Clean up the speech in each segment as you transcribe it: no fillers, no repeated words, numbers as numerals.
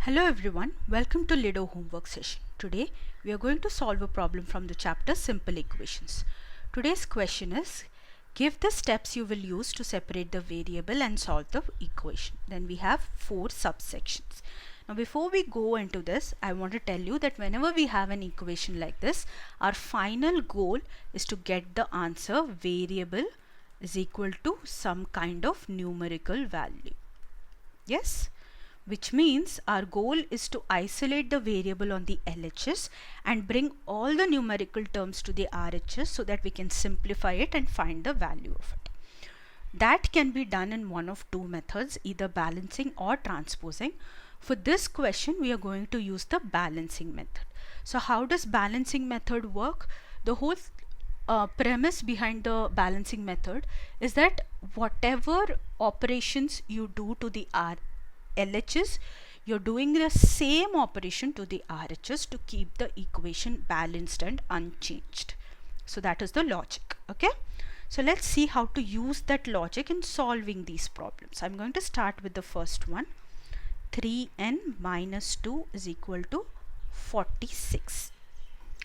Hello everyone, welcome to Lido homework session. Today we are going to solve a problem from the chapter Simple Equations. Today's question is, give the steps you will use to separate the variable and solve the equation. Then we have 4 subsections. Now before we go into this, I want to tell you that whenever we have an equation like this, our final goal is to get the answer variable is equal to some kind of numerical value. Yes? Which means our goal is to isolate the variable on the LHS and bring all the numerical terms to the RHS so that we can simplify it and find the value of it. That can be done in one of two methods, either balancing or transposing. For this question, we are going to use the balancing method. So how does balancing method work? The whole premise behind the balancing method is that whatever operations you do to the LHS, you're doing the same operation to the RHS to keep the equation balanced and unchanged. So that is the logic. Okay, so let's see how to use that logic in solving these problems. I'm going to start with the first one. 3n minus 2 is equal to 46.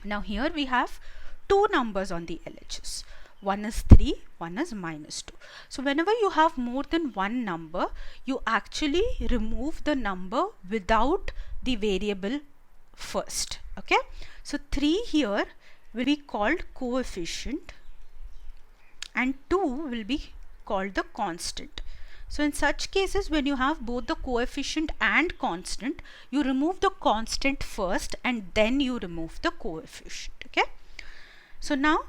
Now here we have two numbers on the LHS. One is 3, one is minus 2. So whenever you have more than one number, you actually remove the number without the variable first. Okay, so 3 here will be called coefficient and 2 will be called the constant. So in such cases, when you have both the coefficient and constant, you remove the constant first and then you remove the coefficient. Okay, so now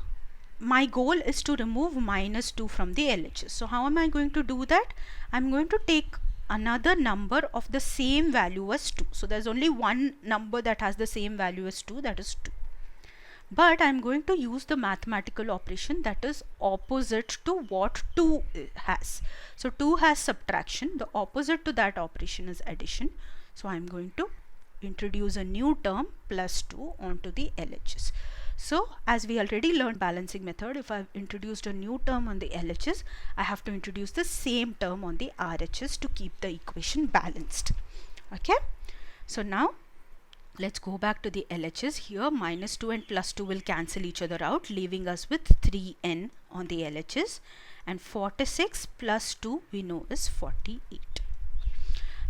my goal is to remove minus 2 from the LHS. So how am I going to do that? I'm going to take another number of the same value as 2. So there's only one number that has the same value as 2, that is 2. But I'm going to use the mathematical operation that is opposite to what 2 has. So 2 has subtraction. The opposite to that operation is addition. So I'm going to introduce a new term plus 2 onto the LHS. So as we already learned balancing method, if I've introduced a new term on the LHS, I have to introduce the same term on the RHS to keep the equation balanced. Okay, so now let's go back to the LHS. Here minus 2 and plus 2 will cancel each other out, leaving us with 3n on the LHS, and 46 plus 2 we know is 48.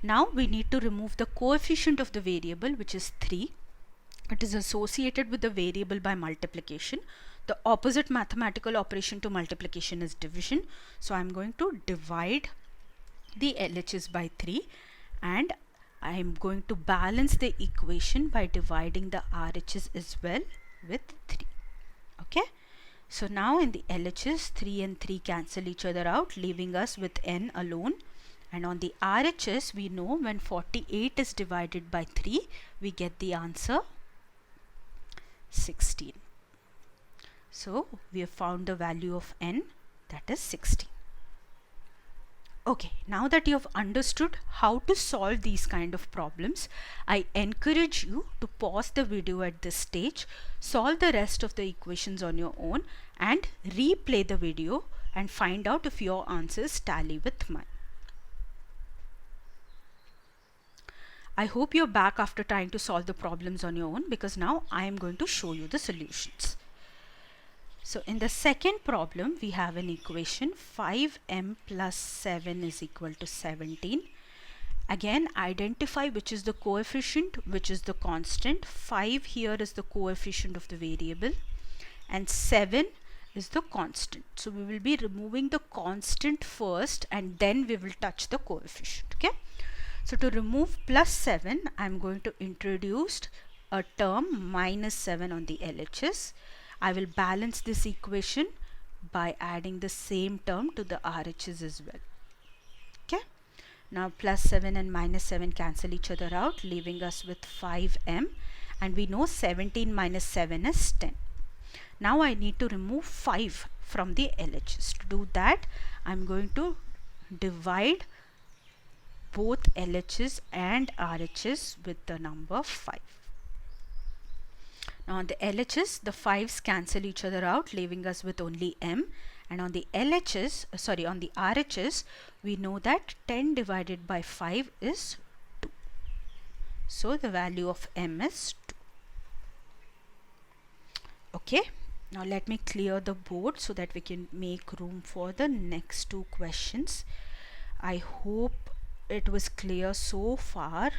Now we need to remove the coefficient of the variable, which is 3. It is associated with the variable by multiplication. The opposite mathematical operation to multiplication is division. So I'm going to divide the LHS by 3 and I am going to balance the equation by dividing the RHS as well with 3. Okay, so now in the LHS, 3 and 3 cancel each other out, leaving us with n alone. And on the RHS, we know when 48 is divided by 3, we get the answer 16. So we have found the value of n, that is 16. Okay, now that you have understood how to solve these kind of problems, I encourage you to pause the video at this stage, solve the rest of the equations on your own and replay the video and find out if your answers tally with mine. I hope you're back after trying to solve the problems on your own, because now I am going to show you the solutions. So in the second problem, we have an equation 5m plus 7 is equal to 17. Again, identify which is the coefficient, which is the constant. 5 here is the coefficient of the variable and 7 is the constant. So we will be removing the constant first and then we will touch the coefficient. Okay. So to remove plus 7, I am going to introduce a term minus 7 on the LHS. I will balance this equation by adding the same term to the RHS as well. Okay. Now plus 7 and minus 7 cancel each other out, leaving us with 5m, and we know 17 minus 7 is 10. Now I need to remove 5 from the LHS. To do that, I am going to divide both LHS and RHS with the number 5. Now on the LHS, the 5's cancel each other out, leaving us with only m, and on the on the RHS, we know that 10 divided by 5 is 2. So the value of m is 2. Okay, now let me clear the board so that we can make room for the next two questions. I hope it was clear so far.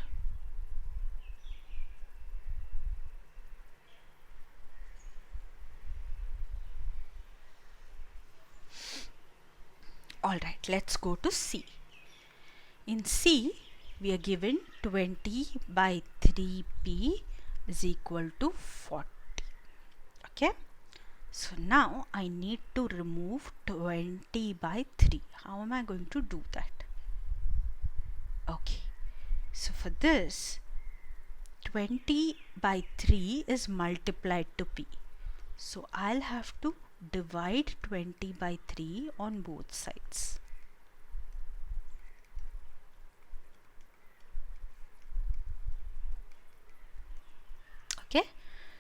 Alright, let's go to C. In C, we are given 20 by 3p is equal to 40. Okay, so now I need to remove 20 by 3. How am I going to do that? Okay, so for this, 20 by 3 is multiplied to p. So I'll have to divide 20 by 3 on both sides. Okay,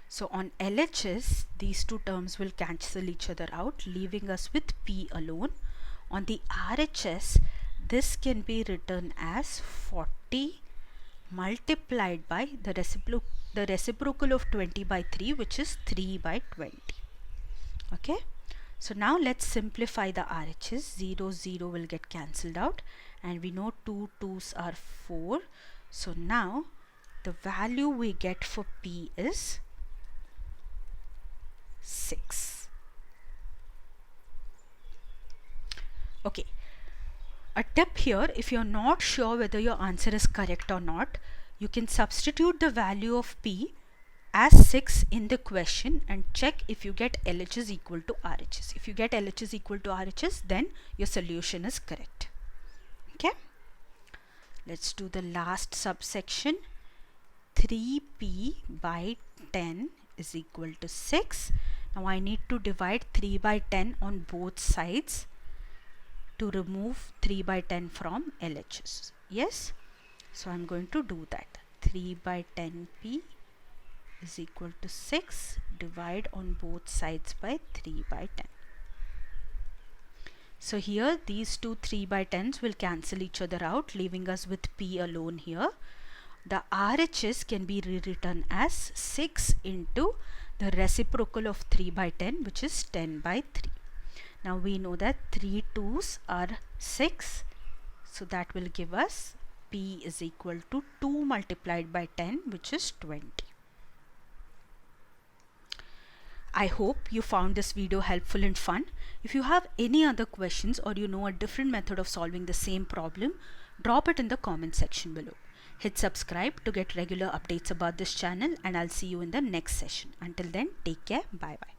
so on LHS, these two terms will cancel each other out, leaving us with p alone. On the RHS, this can be written as 40 multiplied by the reciprocal of 20 by 3, which is 3 by 20. Okay, so now let's simplify the RHS. 0, 0 will get cancelled out, and we know 2 2's are 4. So now the value we get for p is 6. Okay, a tip here: if you're not sure whether your answer is correct or not, you can substitute the value of p as 6 in the question and check if you get LHS equal to RHS. If you get LHS equal to RHS, then your solution is correct. Okay, let's do the last subsection. 3p by 10 is equal to 6. Now I need to divide 3 by 10 on both sides to remove 3 by 10 from LHS. Yes, so I'm going to do that. 3 by 10p is equal to 6. Divide on both sides by 3 by 10. So here these two 3 by 10s will cancel each other out, leaving us with p alone here. The RHS can be rewritten as 6 into the reciprocal of 3 by 10, which is 10 by 3. Now we know that 3 2's are 6, so that will give us p is equal to 2 multiplied by 10, which is 20. I hope you found this video helpful and fun. If you have any other questions or you know a different method of solving the same problem, drop it in the comment section below. Hit subscribe to get regular updates about this channel, and I'll see you in the next session. Until then, take care. Bye bye.